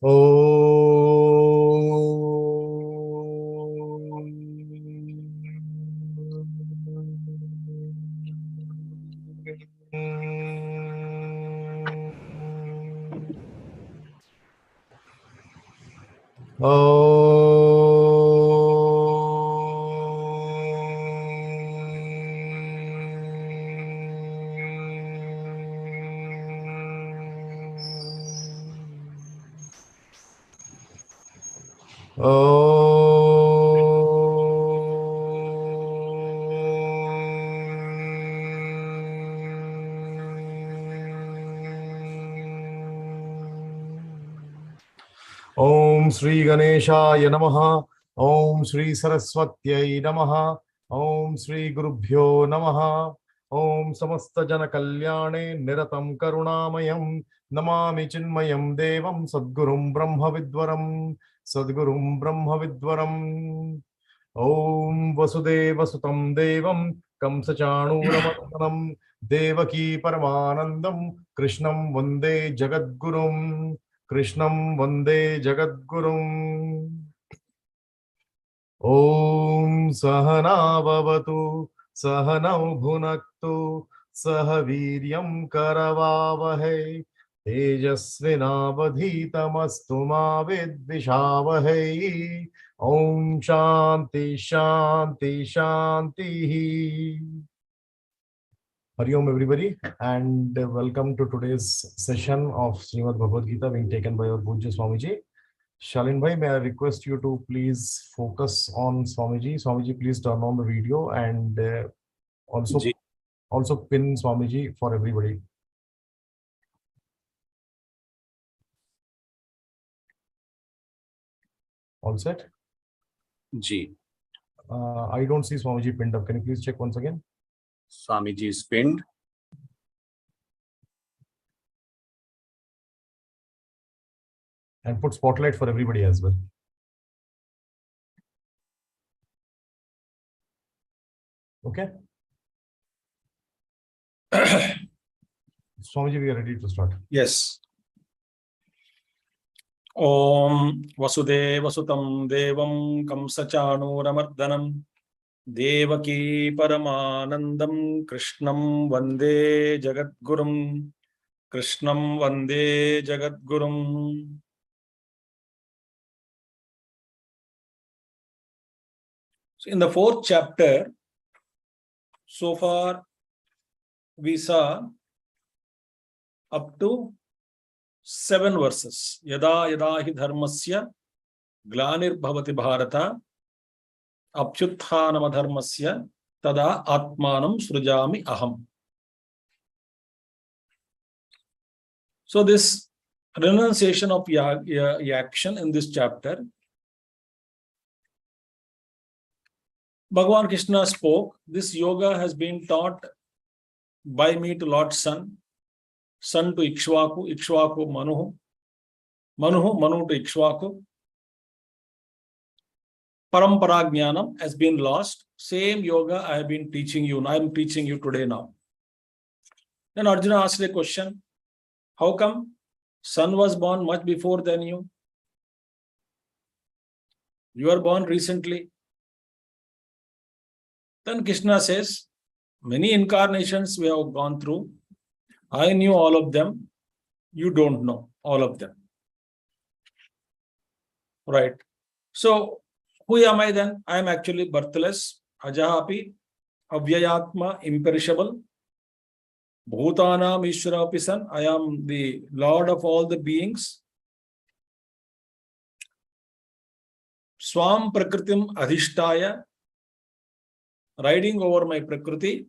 Om Shri Ganeshaya Namaha. Om Shri Saraswatyai Namaha. Om Shri Gurubhyo Namaha. Om Samasta Jana Kalyane Niratam Karunamayam Namami Chinmayam Devam Sadgurum Brahma Vidwaram Sadgurum Brahma Vidwaram. Om Vasudeva Sutam Devam Kamsachanuramartanam Devaki Paramanandam Krishnam Vande Jagadgurum Krishnam Vande Jagadgurum. Om Sahana Bhavatu Sahanau Bhunaktu Sahaviryam Karavavahe Tejasvinavadhitamastu ma vidvishavahe. Om Shanti Shanti Shanti. Hari Om everybody, and welcome to today's session of Srimad Bhagavad Gita being taken by our Pujya Swamiji. Shalin Bhai, may I request you to please focus on Swamiji. Swamiji, please turn on the video and also pin Swamiji for everybody. All set? Ji. I don't see Swamiji pinned up. Can you please check once again? Swamiji is pinned. And put spotlight for everybody as well. Okay. Swamiji, we are ready to start. Yes. Om Vasudeva Sutam Devam Kamsachanuramardanam Devaki Paramanandam Krishnam Vande Jagadgurum Krishnam Vande Jagadgurum. So in the 4th chapter, so far we saw up to 7 verses. Yada yada hi dharmasya glanir bhavati bharata apchutthanam adharmasya tada atmanam srujami aham. So this renunciation of action in this chapter, Bhagavan Krishna spoke, this yoga has been taught by me to Lord Sun, Sun to Ikshvaku, Ikshvaku Manu, Manu to Ikshvaku. Parampara Jnanam has been lost. Same yoga I have been teaching you. I am teaching you today now. Then Arjuna asked a question. How come Sun was born much before than you? You are born recently. Then Krishna says, many incarnations we have gone through. I knew all of them. You don't know all of them. Right. So, who am I then? I am actually birthless, ajahapi, avyayatma, imperishable. Bhutanam Ishvara San. I am the Lord of all the beings. Swam Prakritim Adhishtaya. Riding over my Prakriti.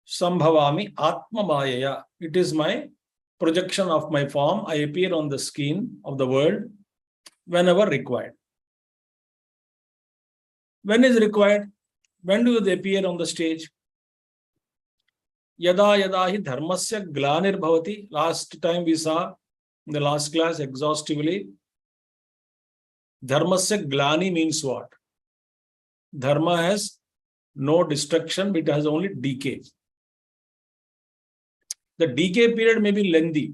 Sambhavami Atma Mayaya. It is my projection of my form. I appear on the skin of the world whenever required. When is required? When do they appear on the stage? Yada yada hi dharmasya glanir bhavati. Last time we saw in the last class exhaustively. Dharmasya glani means what? Dharma has no destruction, it has only decay. The decay period may be lengthy.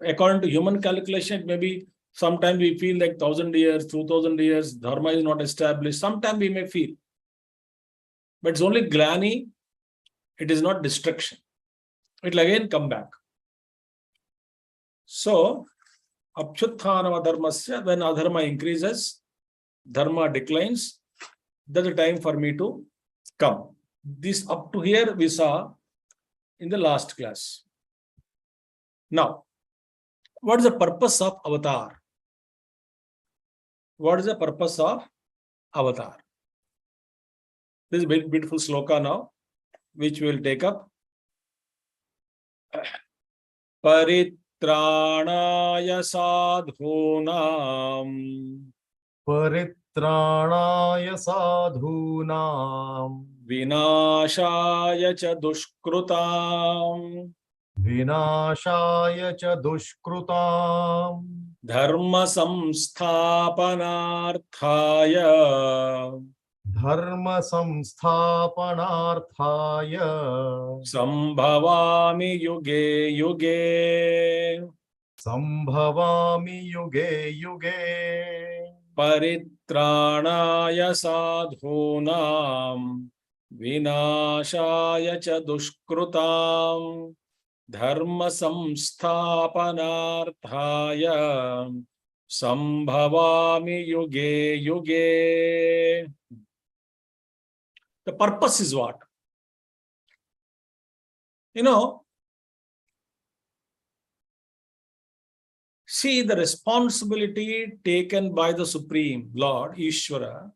according to human calculation, maybe sometimes we feel like 1,000 years, 2,000 years, dharma is not established. Sometimes we may feel. But it's only glani, it is not destruction. It will again come back. So, apchutthanava dharmasya, when adharma increases, dharma declines, that's the time for me to come. This up to here we saw in the last class. Now, what is the purpose of avatar? What is the purpose of avatar? This is a beautiful shloka now, which we will take up. Paritranaya sadhunam Paritranaya sadhunam vinashaya cha dushkrutam Vinashaya cha dushkrutam dharma samsthapanarthaya Dharma samsthapanarthaya sambhavami yuge yuge Sambhavami yuge yuge paritranaya sadhunam vinashaya cha dushkrutam dharma samsthapanarthaya sambhavami yuge yuge. The purpose is what? See the responsibility taken by the Supreme Lord, Ishvara,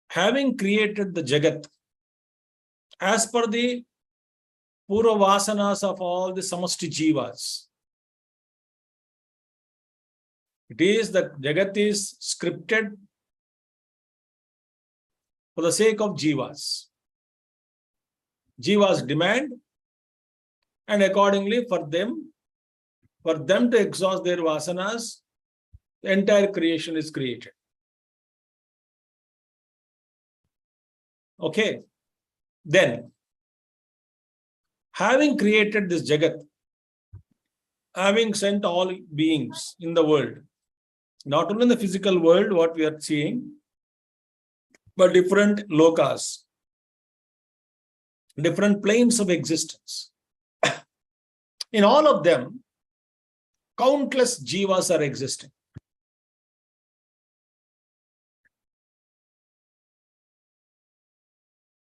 having created the Jagat, as per the Purva Vasanas of all the Samasti Jivas. It is the Jagat is scripted for the sake of Jivas. Jivas demand, and accordingly for them to exhaust their vasanas, the entire creation is created. Okay. Then, having created this Jagat, having sent all beings in the world, not only in the physical world, what we are seeing, but different lokas, different planes of existence. In all of them, countless jivas are existing.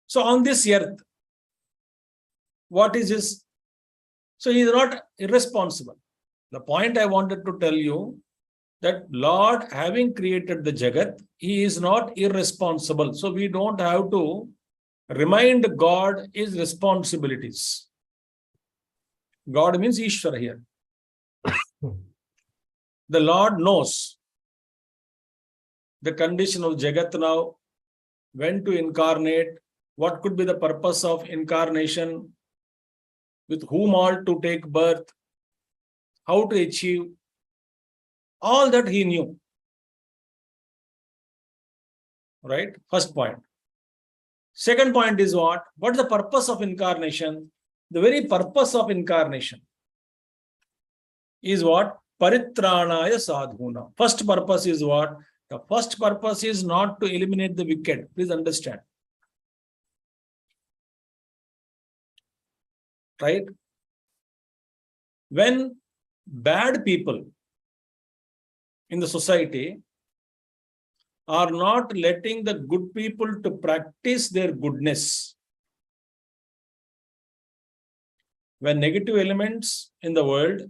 So on this earth, what is his? So he is not irresponsible. The point I wanted to tell you, that Lord, having created the Jagat, he is not irresponsible. So we don't have to remind God his responsibilities. God means Ishvara here. The Lord knows the condition of Jagat now, when to incarnate, what could be the purpose of incarnation, with whom all to take birth, how to achieve. All that he knew. Right? First point. Second point is what? What is the purpose of incarnation? The very purpose of incarnation is what? Paritranaya sadhuna. First purpose is what? The first purpose is not to eliminate the wicked. Please understand. Right? When bad people in the society are not letting the good people to practice their goodness, when negative elements in the world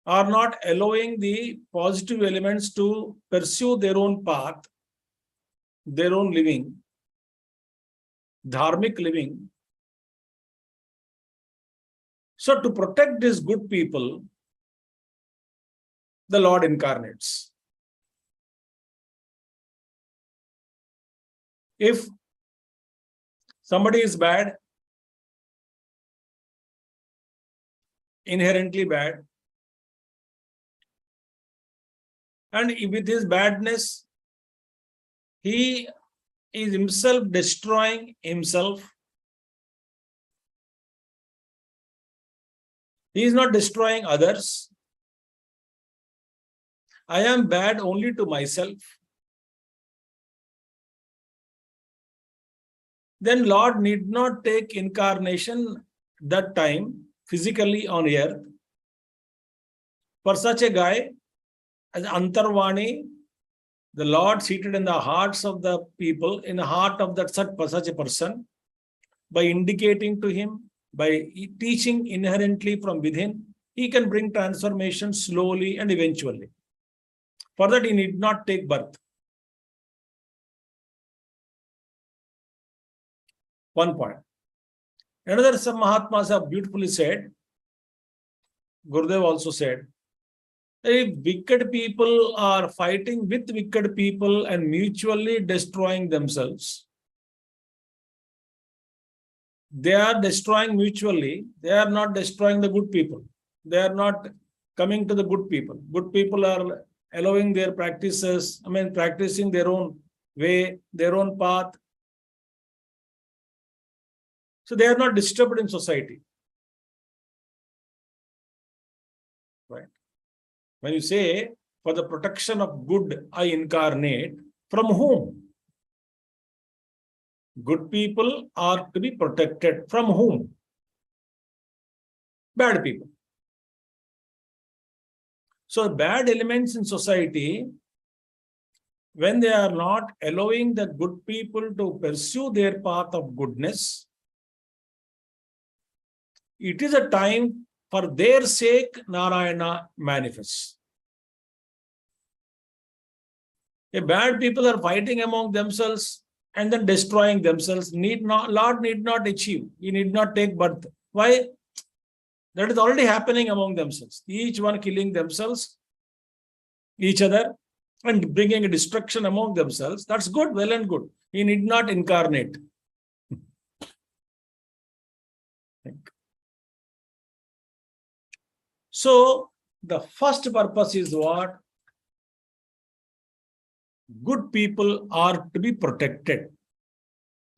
are not allowing the positive elements to pursue their own path, their own living, dharmic living. So to protect these good people, the Lord incarnates. If somebody is bad, inherently bad, and with his badness, he is himself destroying himself, He is not destroying others. I am bad only to myself. Then Lord need not take incarnation that time physically on earth. For such a guy, as Antarvani, the Lord seated in the hearts of the people, in the heart of that such a person, by indicating to him, by teaching inherently from within, he can bring transformation slowly and eventually. For that, he need not take birth. One point. Another, some Mahatmas have beautifully said, Gurudev also said, if wicked people are fighting with wicked people and mutually destroying themselves, they are destroying mutually. They are not destroying the good people. They are not coming to the good people. Good people are allowing their practices, practicing their own way, their own path. So they are not disturbed in society. Right? When you say, for the protection of good, I incarnate, from whom? Good people are to be protected. From whom? Bad people. So bad elements in society, when they are not allowing the good people to pursue their path of goodness, it is a time for their sake Narayana manifests. If bad people are fighting among themselves and then destroying themselves, Lord need not achieve. He need not take birth. Why? That is already happening among themselves. Each one killing themselves, each other, and bringing a destruction among themselves. That's good, well and good. He need not incarnate. So, the first purpose is what? Good people are to be protected.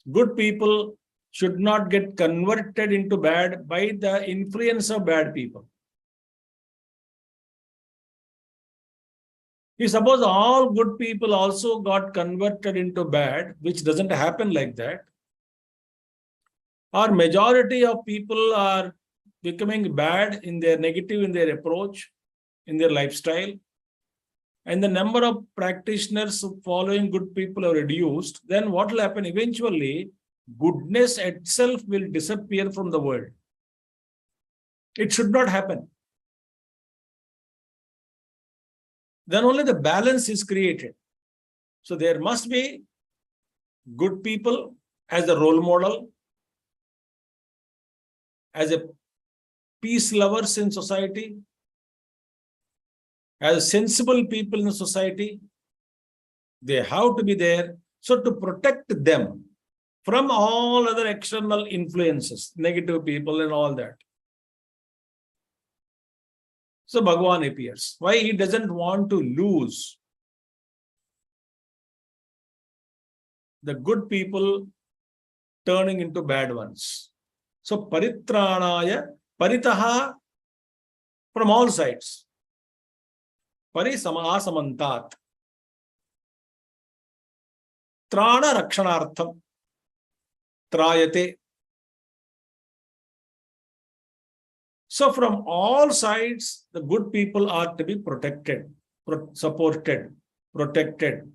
Good people should not get converted into bad by the influence of bad people. If suppose all good people also got converted into bad, which doesn't happen like that, or majority of people are becoming bad in their negative, in their approach, in their lifestyle, and the number of practitioners following good people are reduced, then what will happen? Eventually, goodness itself will disappear from the world. It should not happen. Then only the balance is created. So there must be good people as a role model, as a peace lovers in society, as sensible people in society. They have to be there. So to protect them from all other external influences, negative people and all that. So Bhagavan appears. Why? He doesn't want to lose the good people turning into bad ones. So paritranaya, paritaha, from all sides. Parisamasamantat. Trana rakshanartham. Trayate. So from all sides, the good people are to be protected, supported, protected.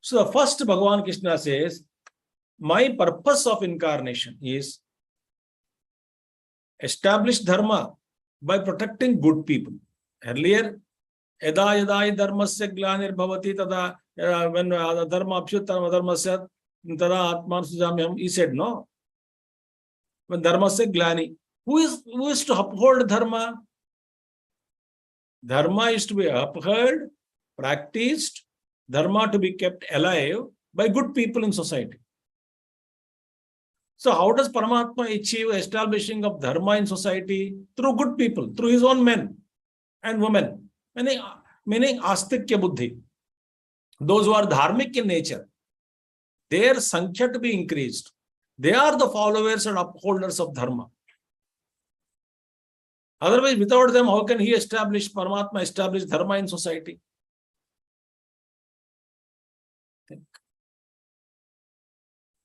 So the first Bhagavan Krishna says, my purpose of incarnation is establish dharma by protecting good people. Earlier, yada yada dharmasya glanir bhavati tada, when dharma apshyutam dharmasya tada atman sujamyam, he said no. When dharma se glani, who is to uphold dharma? Dharma is to be upheld, practiced, dharma to be kept alive by good people in society. So how does Paramatma achieve establishing of dharma in society? Through good people, through his own men and women, meaning astikya buddhi. Those who are dharmic in nature, their sankhya to be increased. They are the followers and upholders of dharma. Otherwise, without them, how can he establish, Paramatma establish dharma in society? Think.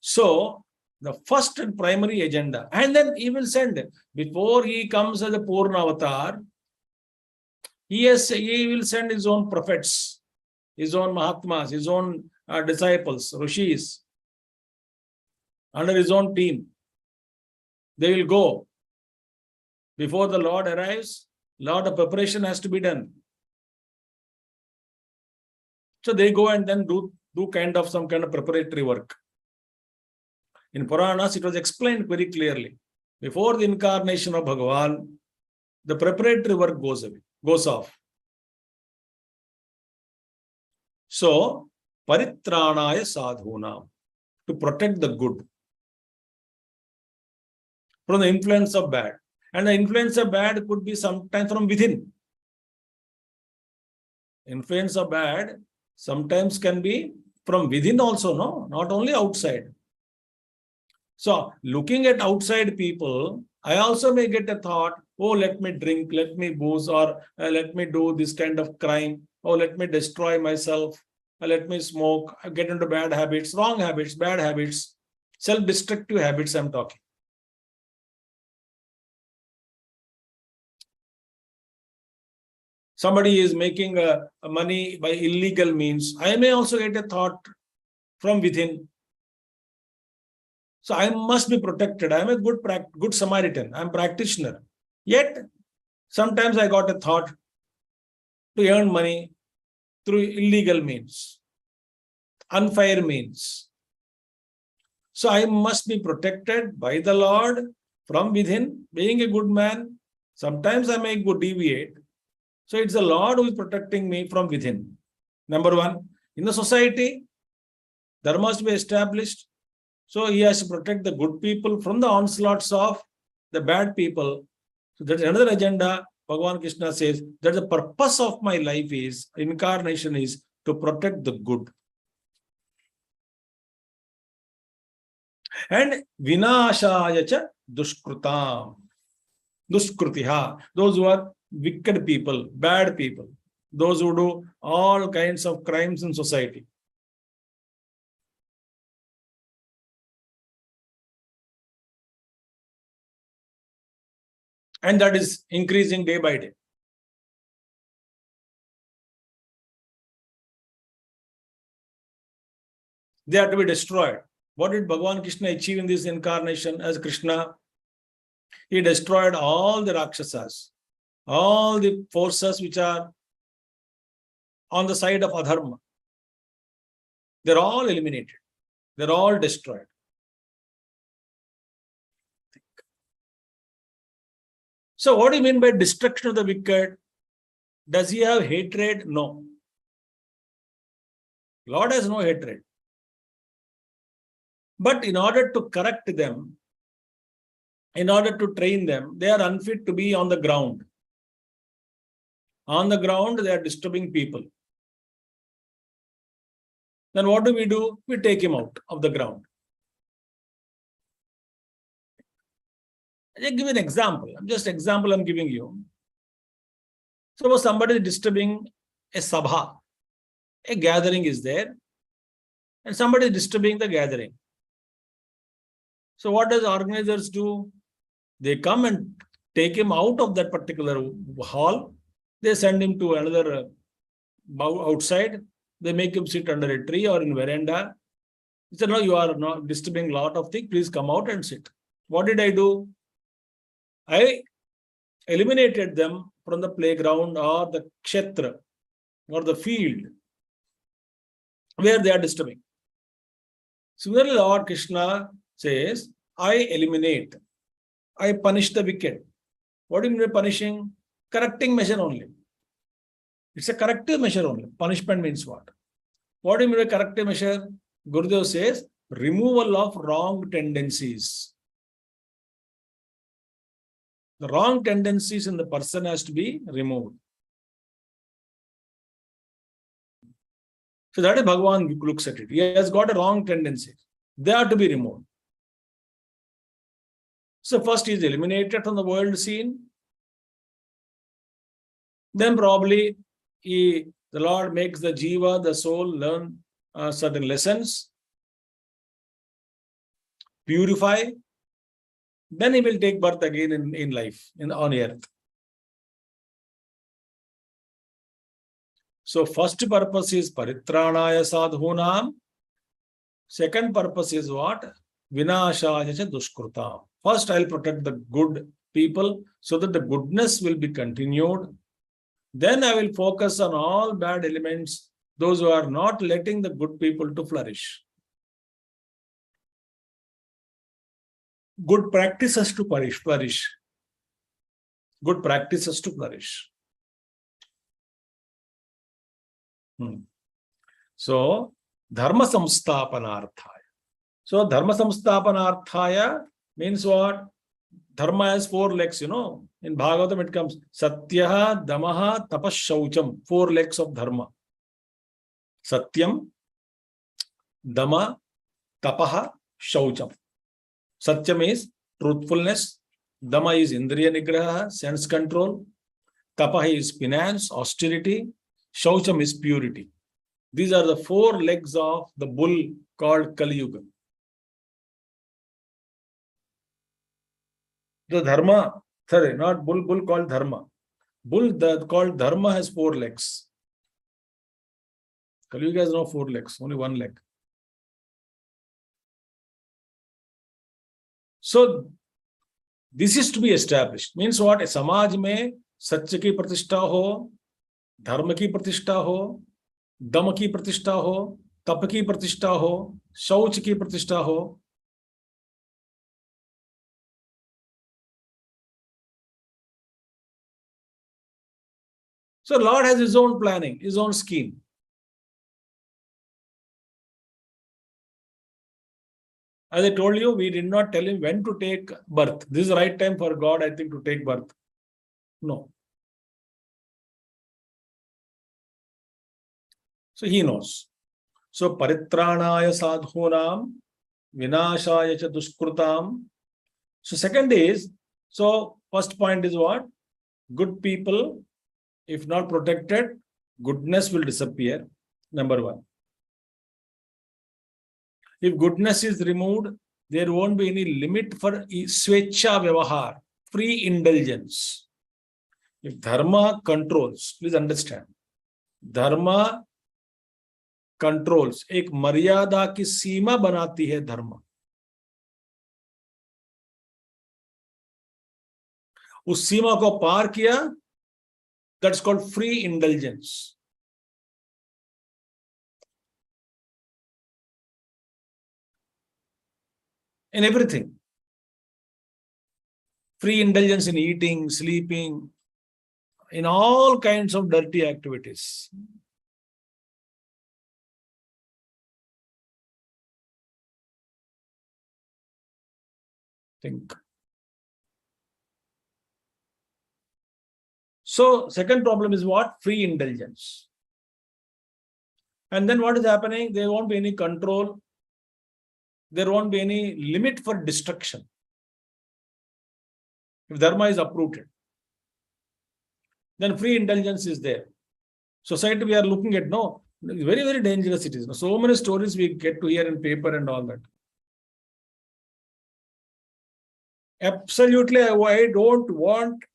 So, the first and primary agenda, and then he will send, before he comes as a Purna avatar, he will send his own prophets, his own Mahatmas, his own disciples, Rishis, under his own team. They will go. Before the Lord arrives, lot of preparation has to be done. So they go and then do some kind of preparatory work. In Puranas, it was explained very clearly. Before the incarnation of Bhagavan, the preparatory work goes off. So, paritranaya sadhuna, to protect the good from the influence of bad. And the influence of bad could be sometimes from within. Influence of bad sometimes can be from within also, no? Not only outside. So, looking at outside people, I also may get a thought, oh, let me drink, let me booze, or let me do this kind of crime, or let me destroy myself, or let me smoke, get into bad habits, wrong habits, bad habits, self-destructive habits I'm talking. Somebody is making money by illegal means. I may also get a thought from within. So I must be protected. I am a good Samaritan. I am a practitioner. Yet, sometimes I got a thought to earn money through illegal means, unfair means. So I must be protected by the Lord from within, being a good man. Sometimes I may deviate. So it's the Lord who is protecting me from within. Number one, in the society, there must be established. So he has to protect the good people from the onslaughts of the bad people. So that's another agenda. Bhagavan Krishna says that the purpose of my life is, incarnation is to protect the good. And vinashaya cha dushkrutam. Dushkrutiha. Those who are wicked people, bad people. Those who do all kinds of crimes in society. And that is increasing day by day. They are to be destroyed. What did Bhagavan Krishna achieve in this incarnation as Krishna? He destroyed all the Rakshasas, all the forces which are on the side of adharma. They're all eliminated. They're all destroyed. So what do you mean by destruction of the wicked? Does he have hatred? No. Lord has no hatred. But in order to correct them, in order to train them, they are unfit to be on the ground. On the ground, they are disturbing people. Then what do? We take him out of the ground. I'll give you an example. I'm giving you. Suppose somebody is disturbing a sabha. A gathering is there. And somebody is disturbing the gathering. So what does organizers do? They come and take him out of that particular hall. They send him to another outside. They make him sit under a tree or in veranda. He said, no, you are not disturbing a lot of things. Please come out and sit. What did I do? I eliminated them from the playground or the kshetra or the field where they are disturbing. Similarly, Lord Krishna says, I eliminate. I punish the wicked. What do you mean by punishing? Correcting measure only. It's a corrective measure only. Punishment means what? What do you mean by corrective measure? Gurudev says, removal of wrong tendencies. The wrong tendencies in the person has to be removed. So that is Bhagavan looks at it. He has got a wrong tendency. They are to be removed. So first he is eliminated from the world scene. then probably the Lord makes the jiva, the soul, learn certain lessons, purify, then he will take birth again in life, on earth. So first purpose is paritranaya sadhunam. Second purpose is what? Vinashaya cha dushkrutam. First, I'll protect the good people so that the goodness will be continued. Then I will focus on all bad elements, those who are not letting the good people to flourish. Good practices to flourish. Good practices to flourish. So, dharma samsthapanarthaya. So, dharma samsthapanarthaya means what? Dharma has 4 legs, In Bhagavatam it comes Satyaha, Damaha, Tapashaucham. 4 legs of dharma. Satyam, Dama, Tapaha, Shaucham. Satyam is truthfulness. Dama is Indriya Nigraha, sense control. Tapaha is penance, austerity. Shaucham is purity. These are the 4 legs of the bull called Kali Yuga. The dharma, not bull called dharma. Bull called dharma has 4 legs. Kali Yuga has no 4 legs, only 1 leg. So, this is to be established. Means what? A samaj mein satya ki pratishtha ho, dharma ki pratishtha ho, dam ki pratishtha ho, tap ki pratishtha ho, shauch ki pratishtha ho. So Lord has his own planning, his own scheme. As I told you, we did not tell him when to take birth. This is the right time for God, I think, to take birth. No. So he knows. So paritranaya sadhunam, vinashaya cha dushkrutam. So second is, so first point is what? Good people, if not protected, goodness will disappear. Number 1. If goodness is removed, there won't be any limit for swecha vyavahar, free indulgence. If dharma controls, please understand, dharma controls, एक मर्यादा की सीमा बनाती है धर्म. उस सीमा को पार किया, that's called free indulgence. In everything. Free indulgence in eating, sleeping, in all kinds of dirty activities. Think. So, second problem is what? Free indulgence. And then what is happening? There won't be any control. There won't be any limit for destruction. If dharma is uprooted, then free indulgence is there. Society we are looking at, no, very, very dangerous it is. So many stories we get to hear in paper and all that. Absolutely, I don't want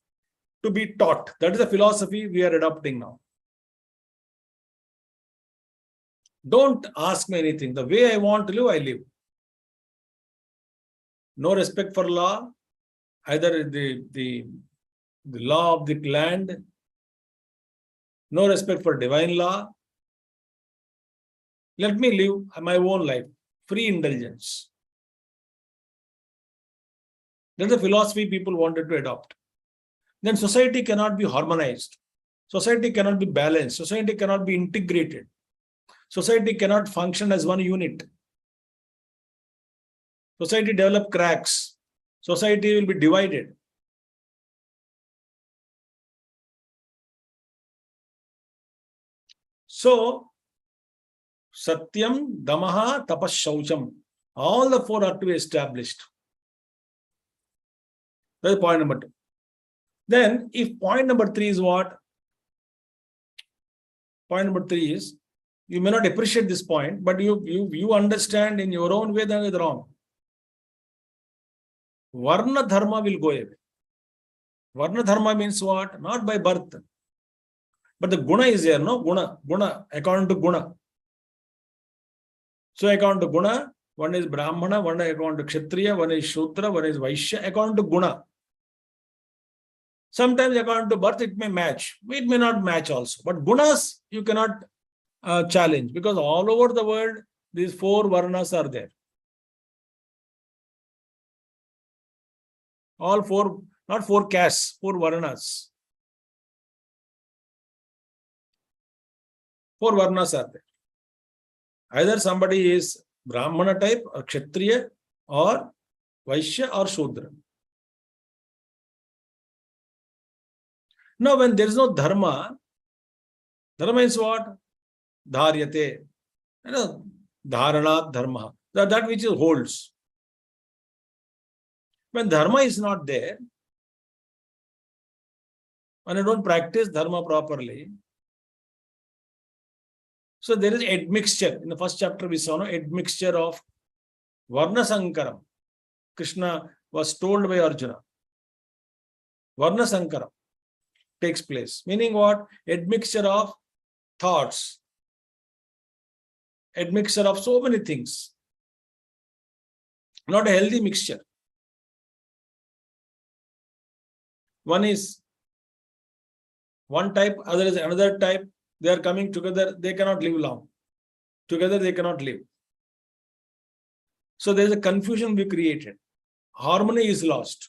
to be taught. That is the philosophy we are adopting now. Don't ask me anything. The way I want to live, I live. No respect for law, either the law of the land, no respect for divine law. Let me live my own life, free indulgence. That's the philosophy people wanted to adopt. Then society cannot be harmonized. Society cannot be balanced. Society cannot be integrated. Society cannot function as one unit. Society develop cracks. Society will be divided. So, Satyam, Damaha, Tapas, Shaucham. All the 4 are to be established. That's point number 2. Then, if point number 3 is what? point number 3 is, you may not appreciate this point, but you understand in your own way that it's wrong. Varna dharma will go away. Varna dharma means what? Not by birth. But the guna is there, no? Guna, according to guna. So according to guna, one is Brahmana, one is according to Kshatriya, one is Shudra, one is Vaishya, according to guna. Sometimes according to birth, it may match. It may not match also. But gunas, you cannot challenge, because all over the world, these 4 varnas are there. All 4, not 4 castes, 4 varnas. 4 varnas are there. Either somebody is Brahmana type, or Kshatriya, or Vaishya, or Shudra. Now, when there is no dharma, dharma is what? Dharyate. Dharanat dharma. That which holds. When dharma is not there, when I don't practice dharma properly, so there is admixture. In the first chapter we saw, no, admixture of Varna Sankaram. Krishna was told by Arjuna. Varna Sankaram takes place. Meaning what? Admixture of thoughts. Admixture of so many things. Not a healthy mixture. One is one type, other is another type. They are coming together, they cannot live long. Together they cannot live. So there is a confusion we created. Harmony is lost.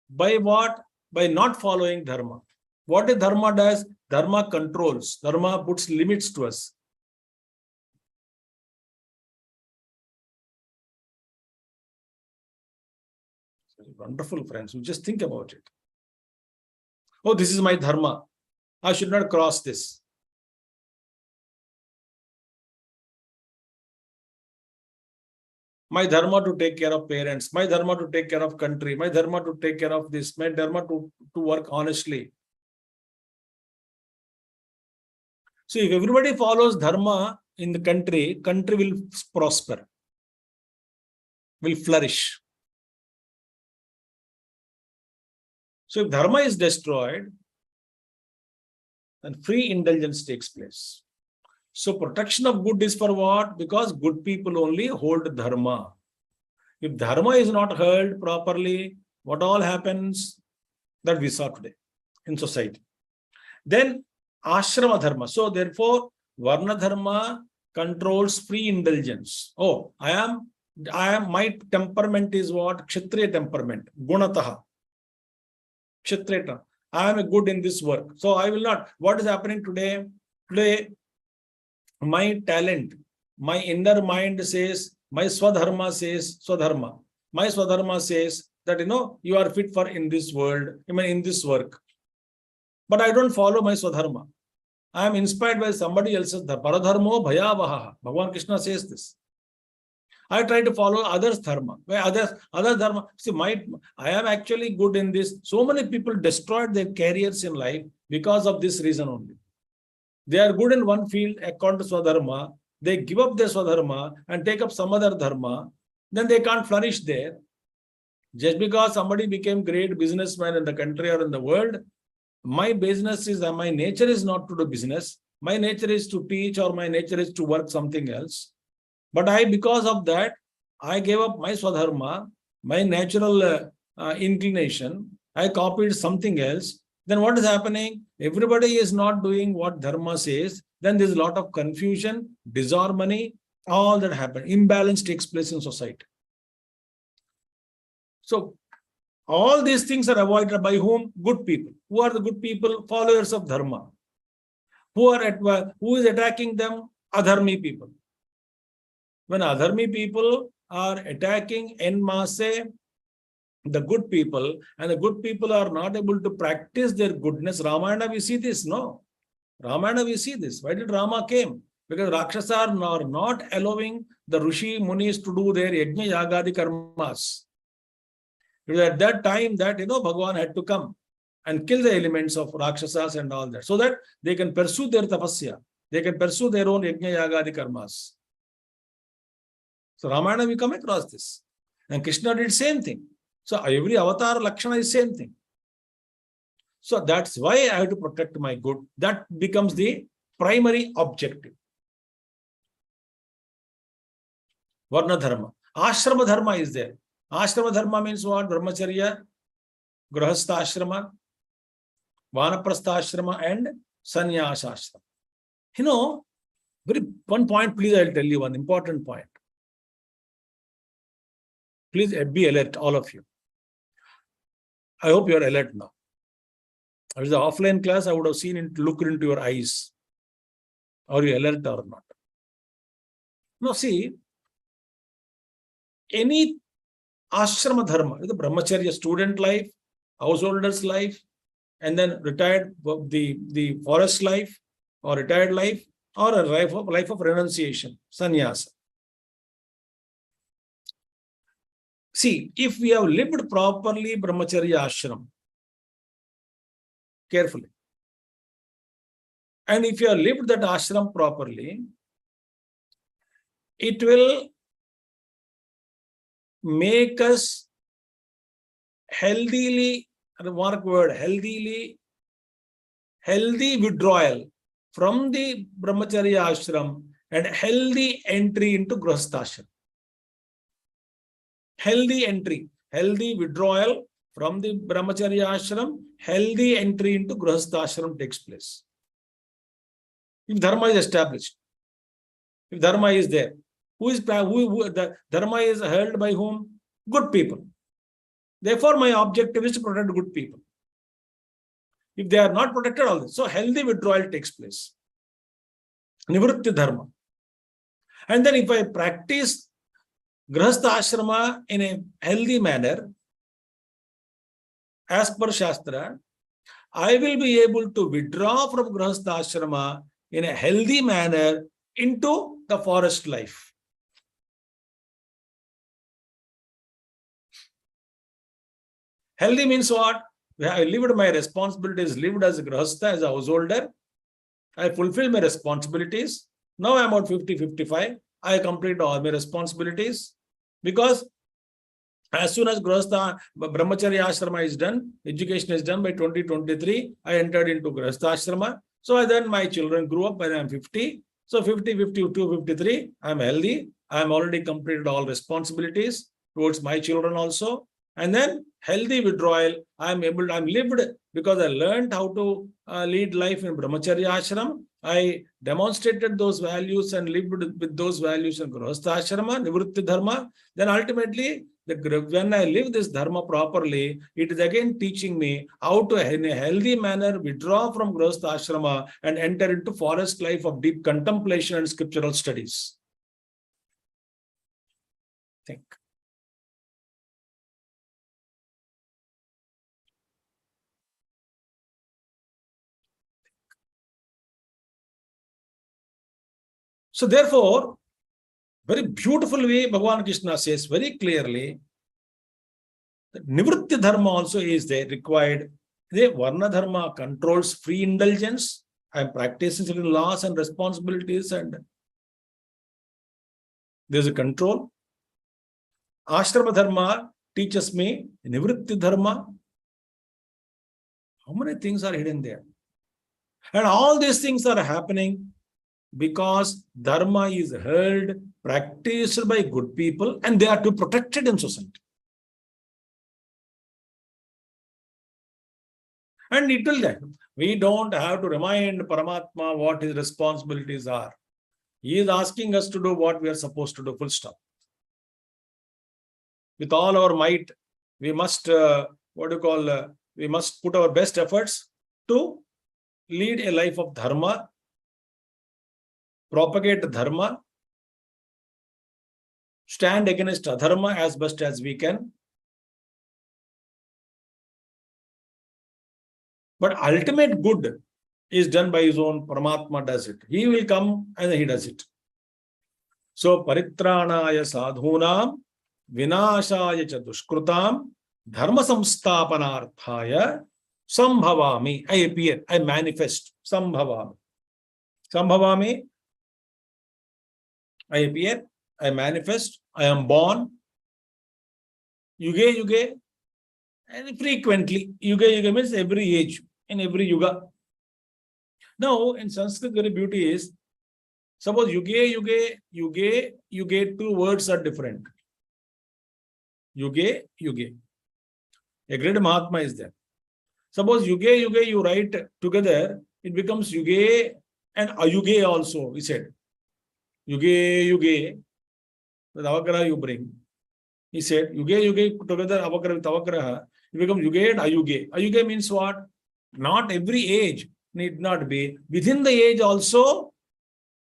By what? By not following dharma. What is dharma does? Dharma controls. Dharma puts limits to us. Wonderful, friends. You just think about it. Oh, this is my dharma. I should not cross this. My dharma to take care of parents, my dharma to take care of country, my dharma to take care of this, my dharma to work honestly. So if everybody follows dharma in the country, country will prosper, will flourish. So if dharma is destroyed, then free indulgence takes place. So protection of good is for what? Because good people only hold dharma. If dharma is not held properly, what all happens? That we saw today in society. Then ashrama dharma. So therefore, varna dharma controls free indulgence. Oh, my temperament is what? Kshatriya temperament. Gunataha. Kshatriya. I am good in this work. So I will not. What is happening today? Today, my talent, my inner mind says, my swadharma says, swadharma. My swadharma says that, you are fit for in this world, in this work. But I don't follow my swadharma. I am inspired by somebody else's dharma. Paradharmo bhayavaha. Bhagavan Krishna says this. I try to follow others' dharma. Other dharma. See, I am actually good in this. So many people destroyed their careers in life because of this reason only. They are good in one field according to Swadharma. They give up their Swadharma and take up some other dharma. Then they can't flourish there. Just because somebody became great businessman in the country or in the world, my nature is not to do business. My nature is to teach, or my nature is to work something else. But because of that, I gave up my Swadharma, my natural inclination. I copied something else. Then what is happening? Everybody is not doing what dharma says. Then there's a lot of confusion, disharmony, all that happen. Imbalance takes place in society. So all these things are avoided by whom? Good people. Who are the good people? Followers of dharma. Who is attacking them? Adharmi people. When adharmi people are attacking en masse the good people, and the good people are not able to practice their goodness, Ramayana we see this, no? Ramayana we see this. Why did Rama came? Because Rakshasa are not allowing the Rishi Munis to do their Yajna Yagadi Karmas. It was at that time that, Bhagavan had to come. and kill the elements of Rakshasas and all that, so that they can pursue their tapasya. They can pursue their own yajna yagadi karmas. So Ramayana, we come across this. And Krishna did same thing. So every avatar Lakshana is same thing. So that's why I have to protect my good. That becomes the primary objective. Varna dharma. Ashrama dharma is there. Ashrama dharma means what? Brahmacharya, Grahastha ashrama, Vanaprastha ashrama, and Sannyasa ashrama. You know, one point, please, I'll tell you one important point. Please be alert, all of you. I hope you are alert now. If it was an offline class, I would have looked into your eyes. Are you alert or not? Now see, any ashrama dharma, the brahmacharya student life, householder's life, and then retired, the forest life, or retired life, or a life of renunciation, sannyasa. See, if we have lived properly brahmacharya ashram, carefully, and if you have lived that ashram properly, it will make us healthy withdrawal from the brahmacharya ashram and healthy entry into grahastha ashram. Healthy withdrawal from the brahmacharya ashram, healthy entry into grahastha ashram takes place. If dharma is established, if dharma is there, the dharma is held by whom? Good people. Therefore, my objective is to protect good people. If they are not protected, all this. So healthy withdrawal takes place. Nivritti dharma. And then if I practice grahastha ashrama in a healthy manner, as per Shastra, I will be able to withdraw from grahastha ashrama in a healthy manner into the forest life. Healthy means what? I lived my responsibilities, lived as a grahastha, as a householder. I fulfilled my responsibilities. Now I am about 50-55. I complete all my responsibilities. Because as soon as grahastha, brahmacharya ashrama is done, education is done by 2023, I entered into grahastha ashrama. So then my children grew up when I am 50. So 50, 52, 53, I am healthy. I am already completed all responsibilities towards my children also. And then healthy withdrawal, I'm lived because I learned how to lead life in brahmacharya ashram. I demonstrated those values and lived with those values in grahastha ashrama, nivritti dharma. Then ultimately, when I live this dharma properly, it is again teaching me how to, in a healthy manner, withdraw from grahastha ashrama and enter into forest life of deep contemplation and scriptural studies. Think. So therefore, very beautiful way, Bhagavan Krishna says very clearly that nivritti dharma also is there required. The varna dharma controls free indulgence. I am practicing certain laws and responsibilities, and there is a control. Ashrama dharma teaches me nivritti dharma. How many things are hidden there? And all these things are happening because dharma is held, practiced by good people, and they are to be protected in society. And it will, we don't have to remind Paramatma what his responsibilities are. He is asking us to do what we are supposed to do, full stop. With all our might, we must, we must put our best efforts to lead a life of dharma, propagate dharma, stand against adharma as best as we can. But ultimate good is done by his own. Paramatma does it. He will come and he does it. So, paritranaya sadhunam, vinashaya cha dushkrutam, dharma samstapanarthaya, Sambhavami, I appear, I manifest. Sambhavami. Sambhavami, I appear, I manifest, I am born. Yuge, yuge, and frequently. Yuga, yuga means every age, in every yuga. Now, in Sanskrit, very beauty is, suppose yuge, yuge, yuge, yuge, two words are different. Yuge, yuge. A great Mahatma is there. Suppose yuge, yuge, you write together, it becomes yuge and ayuge also, he said. Yuge, yuge, with avakara you bring. He said, yuge, yuge, together avakara with avakara, it becomes yuge and ayuge. Ayuge means what? Not every age need not be. Within the age also,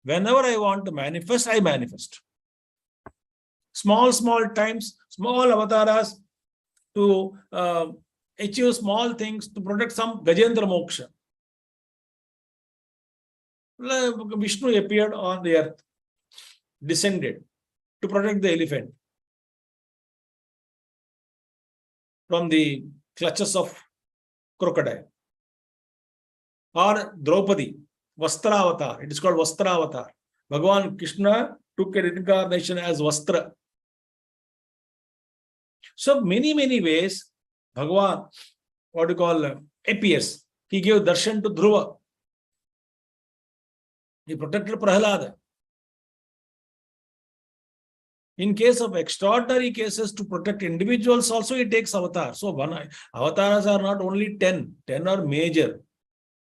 whenever I want to manifest, I manifest. Small times, small avatars to achieve small things, to protect some Gajendra Moksha. Vishnu appeared on the earth, descended to protect the elephant from the clutches of crocodile. Or Draupadi, Vastra Avatar. It is called Vastra Avatar. Bhagavan Krishna took a reincarnation as Vastra. So many ways, Bhagavan, what you call, appears. He gave darshan to Dhruva. He protected Prahlada. In case of extraordinary cases to protect individuals also, he takes avatar. So avatars are not only 10. 10 are major.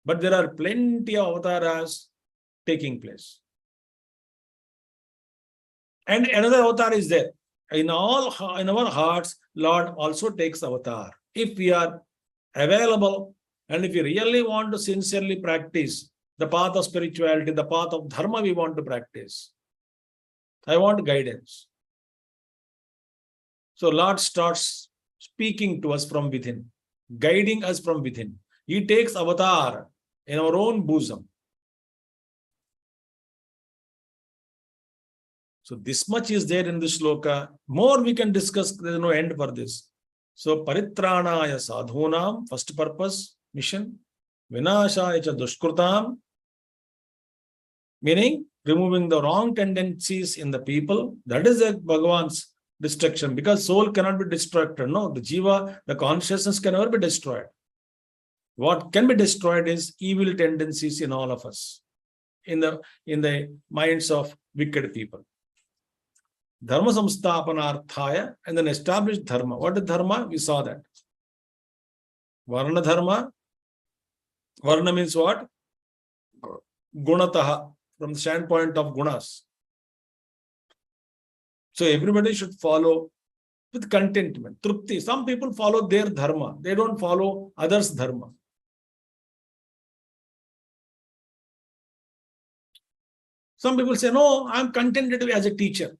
But there are plenty of avatars taking place. And another avatar is there. In our hearts, Lord also takes avatar. If we are available and if we really want to sincerely practice the path of spirituality, the path of dharma we want to practice, I want guidance. So Lord starts speaking to us from within, guiding us from within. He takes avatar in our own bosom. So this much is there in this shloka. More we can discuss. There is no end for this. So paritranaya sadhunam, first purpose, mission. Vinashaya cha dushkrutam, meaning removing the wrong tendencies in the people. That is the Bhagavan's destruction, because soul cannot be destroyed. No, the jiva, the consciousness can never be destroyed. What can be destroyed is evil tendencies in all of us, in the minds of wicked people. Dharma samsthapanarthaya, and then establish dharma. What is dharma? We saw that. Varna dharma. Varna means what? Gunataha, from the standpoint of gunas. So everybody should follow with contentment, trupti. Some people follow their dharma. They don't follow others' dharma. Some people say, no, I'm contented as a teacher.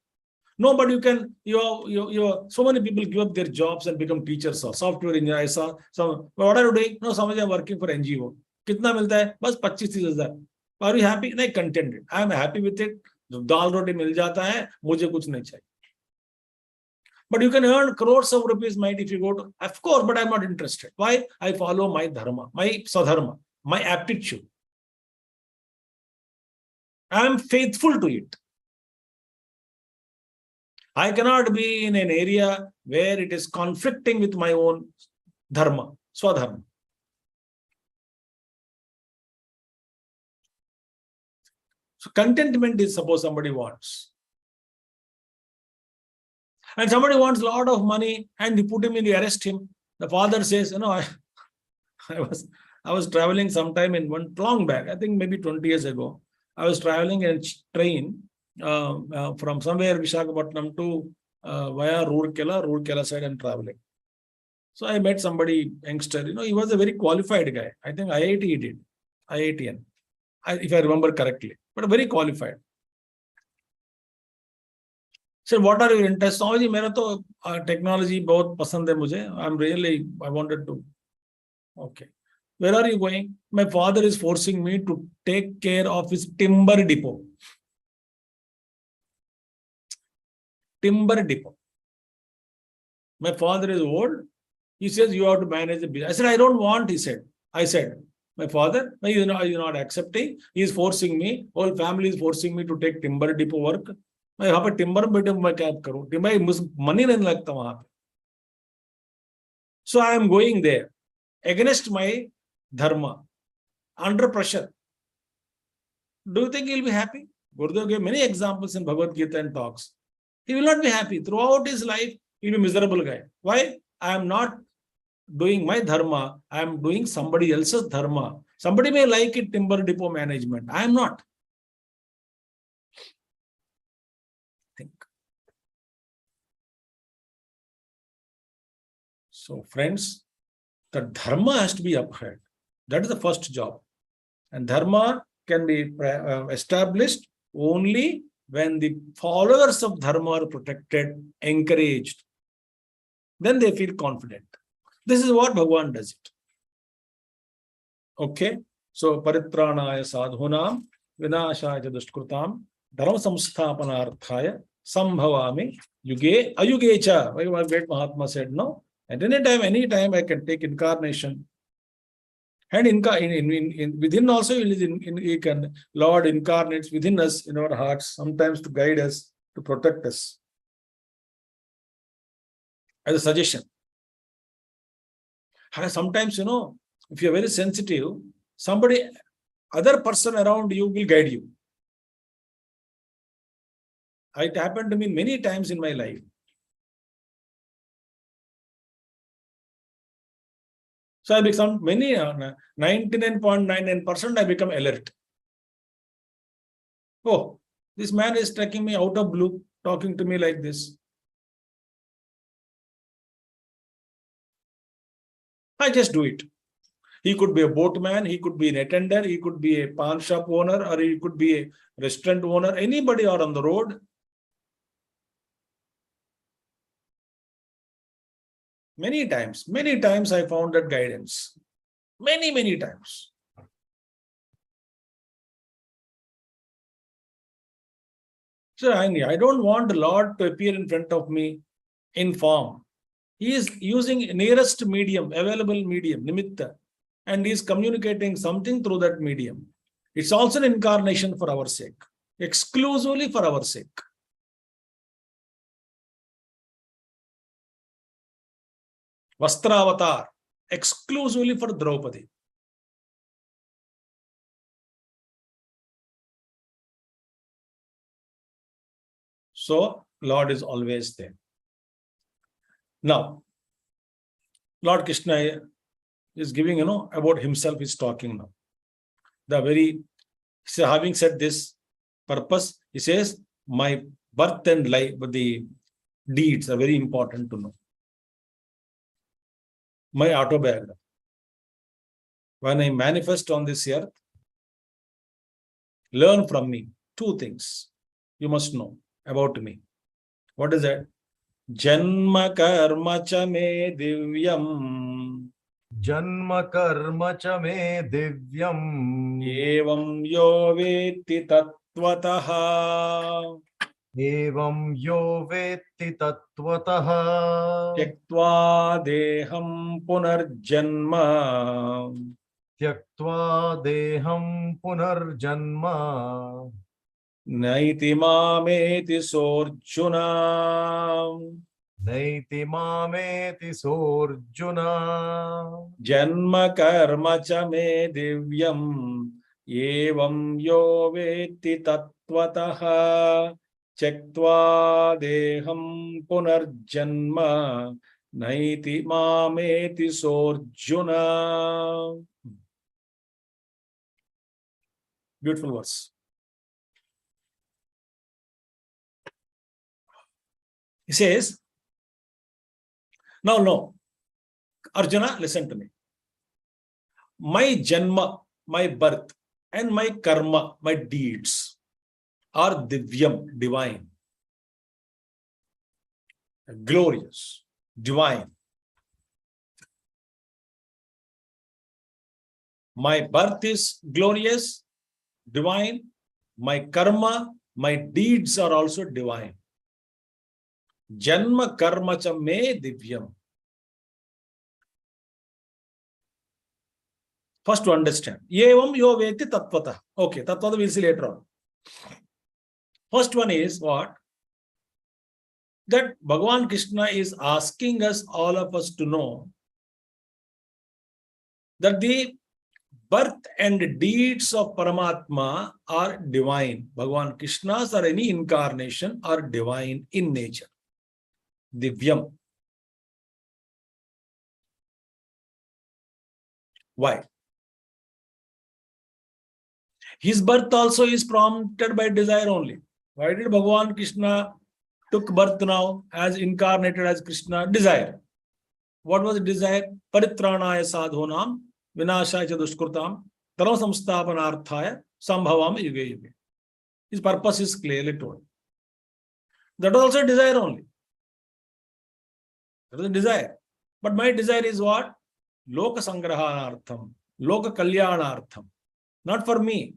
No, but you can, so many people give up their jobs and become teachers or software engineer. I saw some, what are you doing? No, some of them are working for NGO. Kitna milta hai? Bas 25,000. Are you happy? No, contented. I am happy with it. Dal roti mil jata hai, mujhe kuch nahi chahiye. But you can earn crores of rupees, might, if you go to, of course, but I'm not interested. Why? I follow my dharma, my sadharma, my aptitude. I am faithful to it. I cannot be in an area where it is conflicting with my own dharma, swadharma. So contentment is, suppose somebody wants. And somebody wants a lot of money and you put him in, you arrest him. The father says, I was traveling sometime in one long back, I think maybe 20 years ago. I was traveling in a train from somewhere Visakhapatnam to via Roorkela side and traveling. So I met somebody, youngster, he was a very qualified guy. I think IIT he did, IITN, if I remember correctly, but very qualified. Said, what are your interests? Oh, ji, mera to technology bahut pasand hai mujhe. I wanted to. Okay. Where are you going? My father is forcing me to take care of his timber depot. Timber depot. My father is old. He says, you have to manage the business. I said, I don't want, he said. I said, my father, why you know, you're not accepting? He is forcing me. Whole family is forcing me to take timber depot work. मैं यहाँ पर timber बेटे मैं क्या करूँ? Timber money नहीं लगता वहाँ पे. So I am going there against my dharma, under pressure. Do you think he'll be happy? Gurudev gave many examples in Bhagavad Gita and talks. He will not be happy. Throughout his life, he'll be a miserable guy. Why? I am not doing my dharma. I am doing somebody else's dharma. Somebody may like it, timber depot management. I am not. Think. So, friends, the dharma has to be upheld. That is the first job. And dharma can be established only when the followers of dharma are protected, encouraged. Then they feel confident. This is what Bhagavan does it. Okay. So, paritranaya sadhunam, vinashaya dushkrutam, dharma samsthapanarthaya, sambhavami, yuge, ayuge cha. My great Mahatma said, no. At any time, I can take incarnation. And within also, Lord incarnates within us, in our hearts, sometimes to guide us, to protect us. As a suggestion. Sometimes, if you're very sensitive, other person around you will guide you. It happened to me many times in my life. So I become 99.99% I become alert. Oh, this man is taking me out of blue, talking to me like this. I just do it. He could be a boatman, he could be an attender, he could be a pawn shop owner, or he could be a restaurant owner, anybody or on the road. Many times I found that guidance. Many times. So I don't want the Lord to appear in front of me in form. He is using nearest medium, available medium, nimitta, and he is communicating something through that medium. It's also an incarnation for our sake, exclusively for our sake. Vastravatar, exclusively for Draupadi. So, Lord is always there. Now, Lord Krishna is giving, about himself, he's talking now. Having said this purpose, he says, my birth and life, but the deeds are very important to know. My autobiography. When I manifest on this earth, learn from me 2 things you must know about me. What is that? Janma karma cha me divyam. Janma karma cha me divyam. Evam yo veti tattvataha. Evam yo vetti tattvataha. Tyaktva deham punarjanma. Tyaktva deham punarjanma. Naiti mameti sorjuna. Naiti mameti sorjuna. Janma karma cha me divyam. Evam yo veti tattvataha. Tyaktva deham punarjanma. Naiti mameti sorjuna. Beautiful verse. He says, no, Arjuna, listen to me. My janma, my birth, and my karma, my deeds are divyam, divine, glorious, divine. My birth is glorious, divine. My karma, my deeds are also divine. Janma karma cha me divyam. First to understand. Evam yo veti tattvata. Okay, tattvata we'll see later on. First one is what? That Bhagavan Krishna is asking us, all of us, to know that the birth and deeds of Paramatma are divine. Bhagavan Krishna's or any incarnation are divine in nature. Divyam. Why? His birth also is prompted by desire only. Why did Bhagavan Krishna took birth now as incarnated as Krishna? Desire. What was the desire? Paritranaya sadhonam vinashaya dushkrutam dharma samsthapanarthaya sambhavam yuge yuge. His purpose is clearly told. That was also desire only. That was a desire. But my desire is what? Loka sangrahanartham, Loka kalyanartham. Not for me.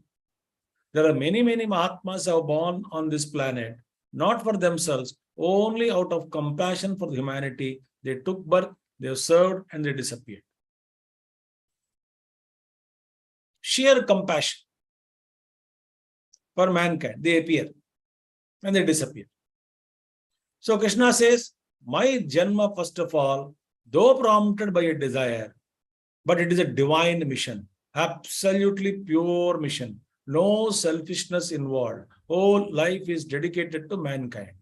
There are many, many Mahatmas who are born on this planet, not for themselves, only out of compassion for humanity. They took birth, they have served, and they disappeared. Sheer compassion for mankind. They appear and they disappear. So Krishna says, my Janma, first of all, though prompted by a desire, but it is a divine mission, absolutely pure mission. No selfishness involved. Whole life is dedicated to mankind.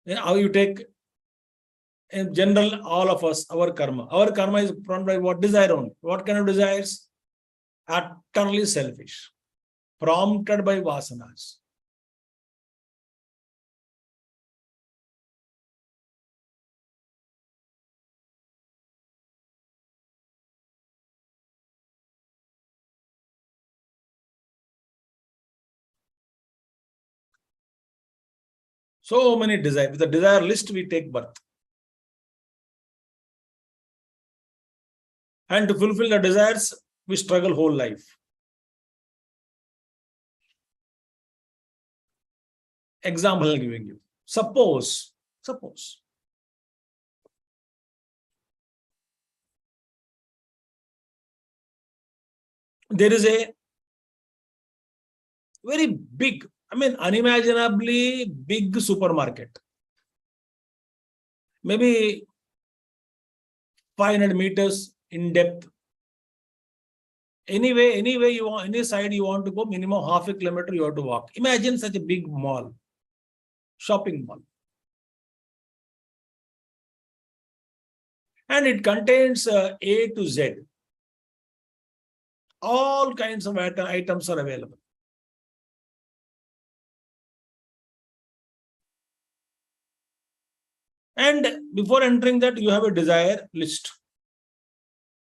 How you take, in general, all of us, our karma. Our karma is prompted by what? Desire only. What kind of desires? Utterly selfish. Prompted by vasanas. So many desires. With the desire list, we take birth. And to fulfill the desires, we struggle whole life. Example I'm giving you. Suppose there is a very big, unimaginably big supermarket. Maybe 500 meters in depth. Anyway you want, any side you want to go, minimum half a kilometer you have to walk. Imagine such a big mall, shopping mall. And it contains A to Z. All kinds of items are available. And before entering that, you have a desire list.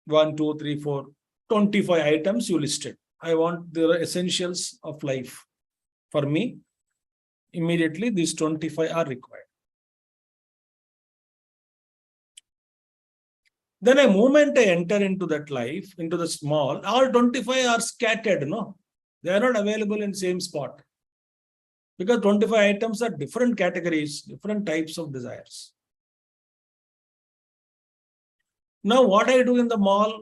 1, 2, 3, 4, 25 items you listed. I want the essentials of life. For me, immediately these 25 are required. Then a moment I enter into that life, into the small, all 25 are scattered, no? They are not available in same spot. Because 25 items are different categories, different types of desires. Now what I do in the mall,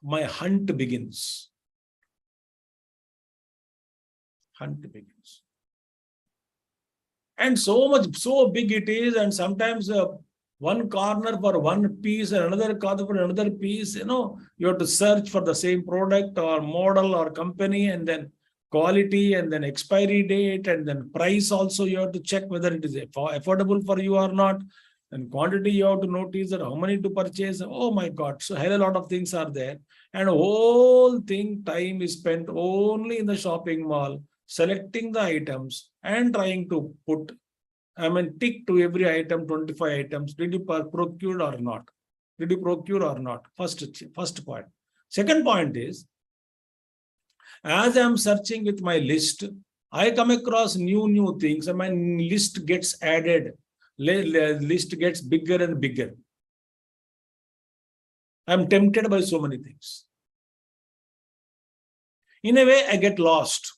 my hunt begins. Hunt begins. And so big it is, and sometimes one corner for one piece and another corner for another piece, you have to search for the same product or model or company, and then quality, and then expiry date, and then price also you have to check whether it is affordable for you or not. And quantity you have to notice that how many to purchase. Oh my God. So hell a lot of things are there. And whole time is spent only in the shopping mall, selecting the items and trying to put, tick to every item, 25 items. Did you procure or not? Did you procure or not? First point. Second point is, as I am searching with my list, I come across new things, and my list gets added. List gets bigger and bigger. I am tempted by so many things. In a way, I get lost.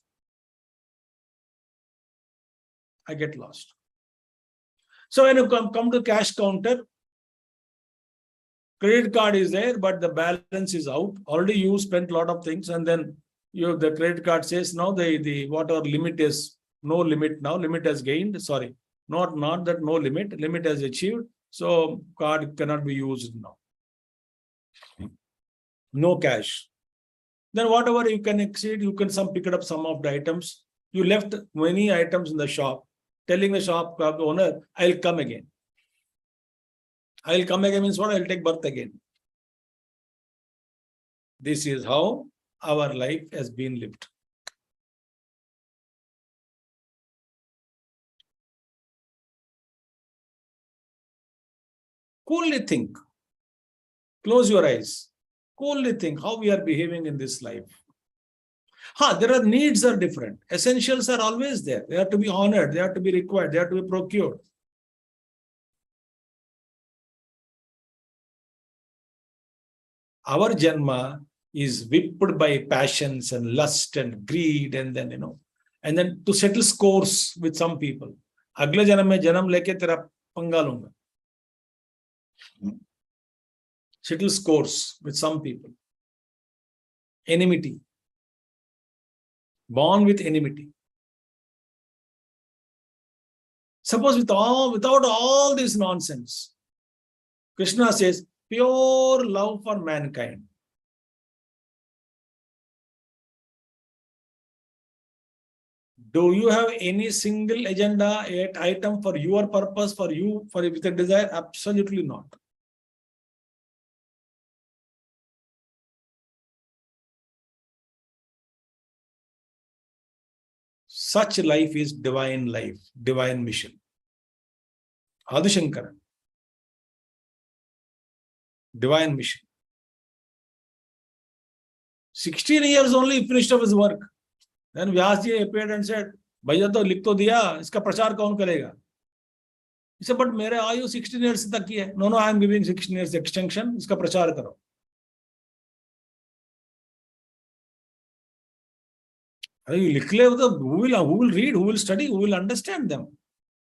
So when you come to cash counter, credit card is there, but the balance is out. Already you spent a lot of things, and then the credit card says now the whatever limit is no limit now. Limit has gained. Sorry, not that no limit. Limit has achieved. So card cannot be used now. No cash. Then whatever you can exceed, you can pick up some of the items. You left many items in the shop, telling the shop owner, I'll come again. I'll come again means what? I'll take birth again. This is how our life has been lived. Coolly think. Close your eyes. Coolly think how we are behaving in this life. There are needs are different. Essentials are always there. They have to be honored. They have to be required. They have to be procured. Our janma is whipped by passions and lust and greed, and then to settle scores with some people. Agle janam mein janam leke tera panga lunga. Settle scores with some people. Enmity. Born with enmity. Suppose without all this nonsense, Krishna says, pure love for mankind. Do you have any single agenda, item for your purpose, for you, with a desire? Absolutely not. Such life is divine life, divine mission. Adi Shankara. Divine mission. 16 years only he finished of his work. Then Vyasji appeared and said, Bhaiya to likh to diya, iska prachar kaun karega? He said, but mere ayu 16 years tak hi hai. No, I am giving 16 years extension, iska prachar karo. You likh le, who will read, who will study, who will understand them?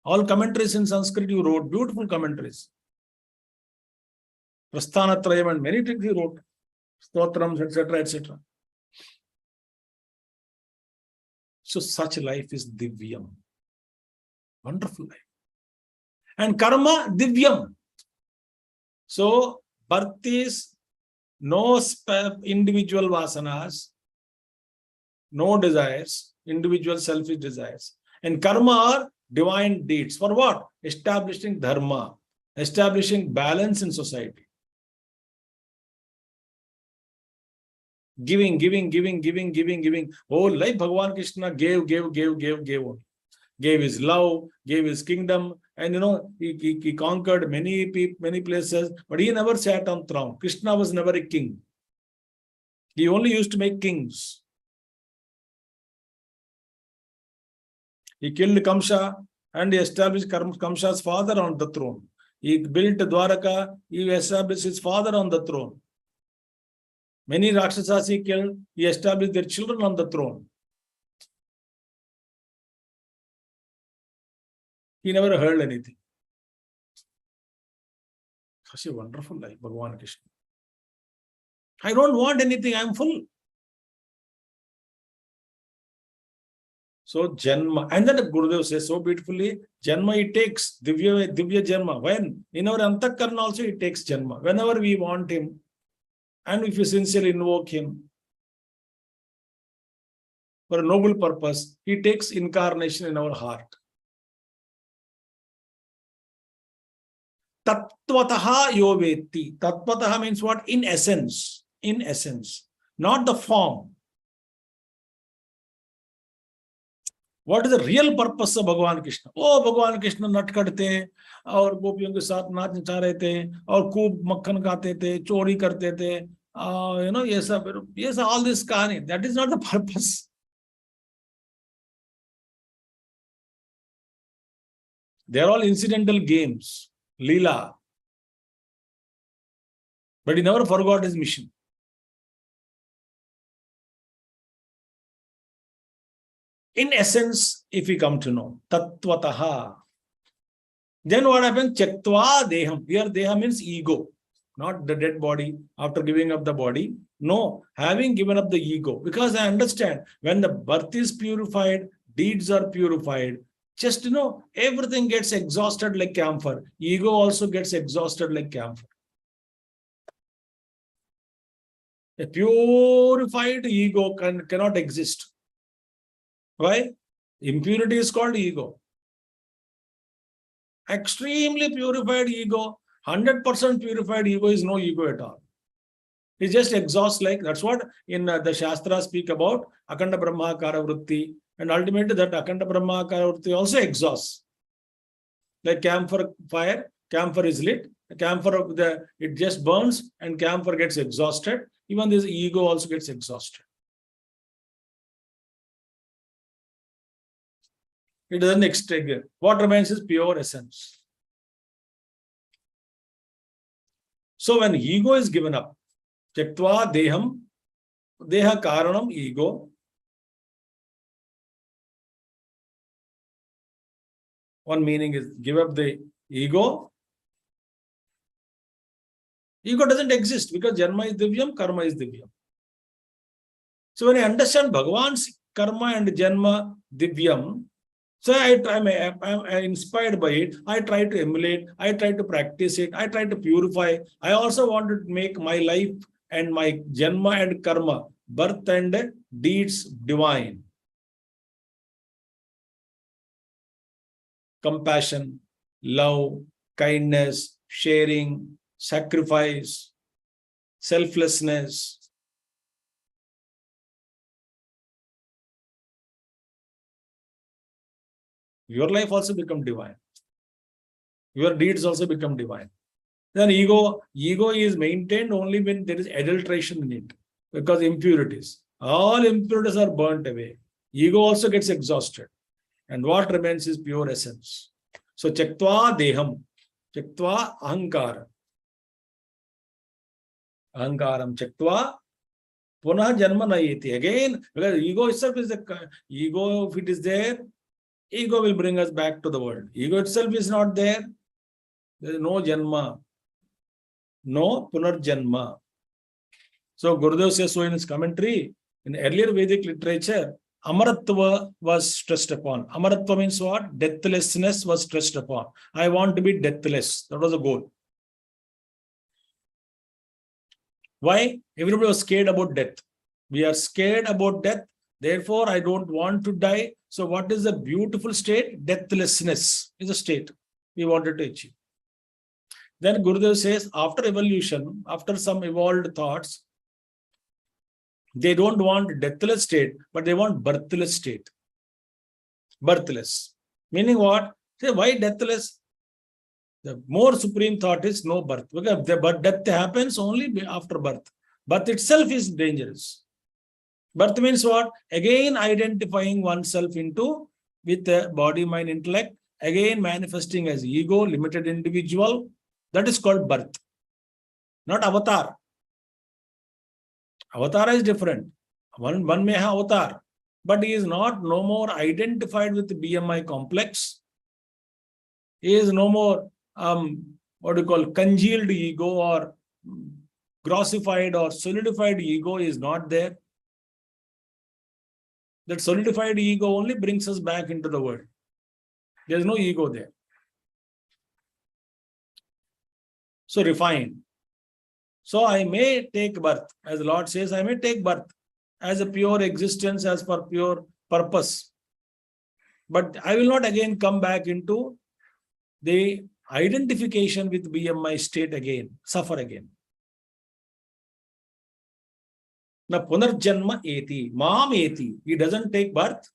All commentaries in Sanskrit you wrote, beautiful commentaries. Prasthanatrayam and many things he wrote. Stotrams, etc., etc. So such life is divyam. Wonderful life. And karma, divyam. So birth is no individual vasanas, no desires, individual selfish desires. And karma are divine deeds. For what? Establishing dharma, establishing balance in society. Giving. Whole life Bhagavan Krishna gave. Gave his love, gave his kingdom, and he conquered many places, but he never sat on throne. Krishna was never a king. He only used to make kings. He killed Kamsa and he established Kamsa's father on the throne. He built Dwaraka, he established his father on the throne. Many Rakshasas he killed, he established their children on the throne. He never heard anything. Such a wonderful life, Bhagavan Krishna. I don't want anything, I am full. So Janma, and then Gurudev says so beautifully, Janma he takes, Divya Janma. When? In our Antakarna also he takes Janma. Whenever we want him, and if you sincerely invoke him for a noble purpose, he takes incarnation in our heart. Tattvataha yoveti. Tattvataha means what? In essence. In essence. Not the form. What is the real purpose of Bhagavan Krishna? Oh, Bhagavan Krishna nat karte और गोपियों के साथ नाच नचा रहे थे और खूब मक्खन खाते थे, चोरी करते थे, ये सब all this kahani. That is not the purpose. They are all incidental games, Leela. But he never forgot his mission. In essence, if we come to know, tattvataha Then what happens? Ch-4 deham. Here deha means ego, not the dead body after giving up the body. No, having given up the ego. Because I understand when the birth is purified, deeds are purified. Just, everything gets exhausted like camphor. Ego also gets exhausted like camphor. A purified ego cannot exist. Why? Impurity is called ego. Extremely purified ego, 100% purified ego is no ego at all. It just exhausts like, that's what in the Shastra speak about Akanda Brahmakara Vritti, and ultimately that Akanda Brahmakara Vritti also exhausts. Like camphor fire, camphor is lit, the camphor it just burns and camphor gets exhausted. Even this ego also gets exhausted. It doesn't extinguish. What remains is pure essence. So when ego is given up, Ch-4 deham, deha karanam ego. One meaning is give up the ego. Ego doesn't exist because Janma is Divyam, Karma is Divyam. So when I understand Bhagavan's Karma and Janma Divyam, so I'm inspired by it. I try to emulate. I try to practice it. I try to purify. I also want to make my life and my Janma and Karma, birth and deeds divine. Compassion, love, kindness, sharing, sacrifice, selflessness. Your life also become divine. Your deeds also become divine. Then ego is maintained only when there is adulteration in it, because impurities. All impurities are burnt away. Ego also gets exhausted. And what remains is pure essence. So Ch-4 deham, Ch-4 ahankara. Ahankaram Ch-4 punah janma nayeti. Again, because ego itself is the ego, if it is there, ego will bring us back to the world. Ego itself is not there. There is no janma, no punarjanma. So Gurudev says so in his commentary, in earlier Vedic literature, Amaratva was stressed upon. Amaratva means what? Deathlessness was stressed upon. I want to be deathless. That was the goal. Why? Everybody was scared about death. We are scared about death. Therefore, I don't want to die. So what is the beautiful state? Deathlessness is a state we wanted to achieve. Then Gurudev says, after evolution, after some evolved thoughts, they don't want deathless state, but they want birthless state. Birthless. Meaning what? Say, why deathless? The more supreme thought is no birth. Because death happens only after birth. Birth itself is dangerous. Birth means what? Again identifying oneself with the body, mind, intellect. Again manifesting as ego, limited individual. That is called birth. Not avatar. Avatar is different. One may have avatar, but he is no more identified with the BMI complex. He is no more congealed ego or grossified or solidified ego is not there. That solidified ego only brings us back into the world. There is no ego there. So refined. So I may take birth, as the Lord says, I may take birth as a pure existence, as for pure purpose. But I will not again come back into the identification with BMI state again, suffer again. Now, punarjanma eti, mam eti. He doesn't take birth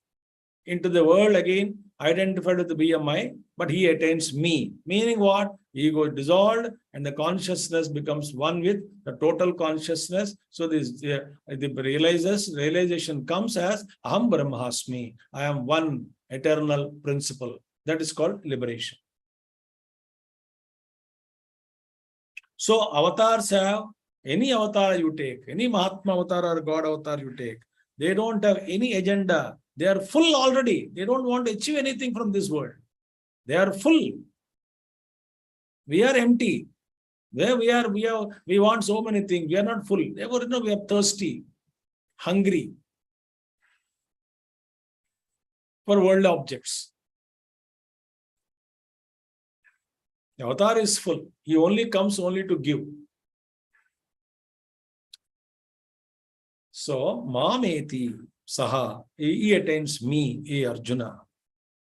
into the world again, identified with the BMI, but he attains me. Meaning what? Ego is dissolved and the consciousness becomes one with the total consciousness. So this the realization comes as Aham Brahmasmi. I am one eternal principle. That is called liberation. So avatars have, any avatar you take, any Mahatma avatar or God avatar you take, they don't have any agenda. They are full already. They don't want to achieve anything from this world. They are full. We are empty. Where we want so many things. We are not full. Therefore, we are thirsty, hungry for world objects. The avatar is full. He only comes only to give. So, Mameti Saha, he attains me, he Arjuna.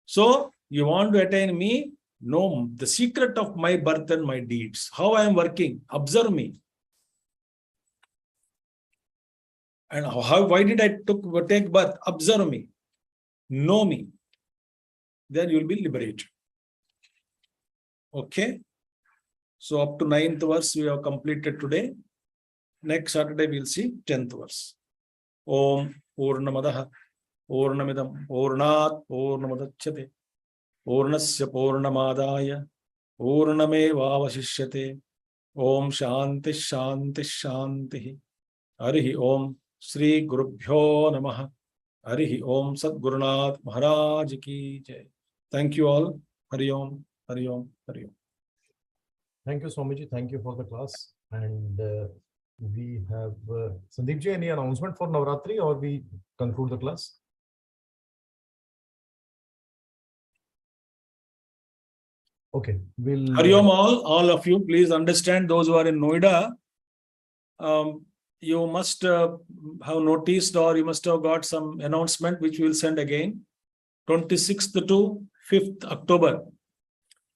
So, you want to attain me? Know the secret of my birth and my deeds. How I am working. Observe me. And why did I take birth? Observe me. Know me. Then you will be liberated. Okay. So up to 9th verse we have completed today. Next Saturday we will see 10th verse. Om Purnamadaha Purnamidam Purnat Purnamadachyate Purnasya Purnamadaya Purnamevavashishyate. Om Shanti Shanti Shanti. Harihi Om Sri Gurubhyo Namaha. Harihi Om Sadgurunath Maharaj Ki Jai. Thank you all. Hari Om, Hari Om, Hari Om. Thank you, Swamiji. Thank you for the class. And we have Sandeep ji, any announcement for Navratri, or we conclude the class? Okay, we'll. Hari Om all of you. Please understand, those who are in Noida, you must have noticed, or you must have got some announcement which we will send again. 26th to 5th October.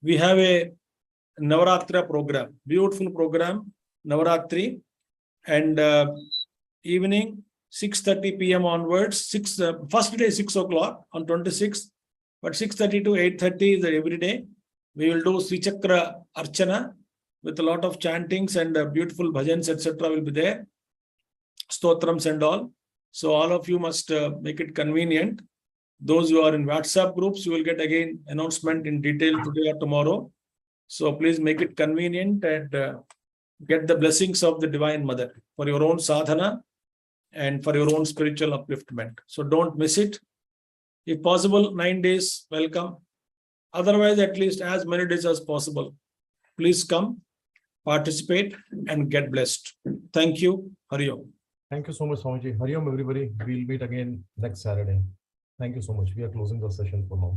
We have a Navaratri program, beautiful program, Navaratri, and evening 6:30 p.m. onwards. First day 6 o'clock on 26th, but 6:30 to 8:30 is every day. We will do Sri Chakra Archana with a lot of chantings and beautiful bhajans, etc. will be there, stotrams and all. So all of you must make it convenient. Those who are in WhatsApp groups, you will get again announcement in detail today or tomorrow. So please make it convenient and get the blessings of the Divine Mother for your own sadhana and for your own spiritual upliftment. So don't miss it. If possible, 9 days, welcome. Otherwise, at least as many days as possible. Please come, participate, and get blessed. Thank you. Hari Om. Thank you so much, Swamiji. Hari Om, everybody. We'll meet again next Saturday. Thank you so much. We are closing the session for now.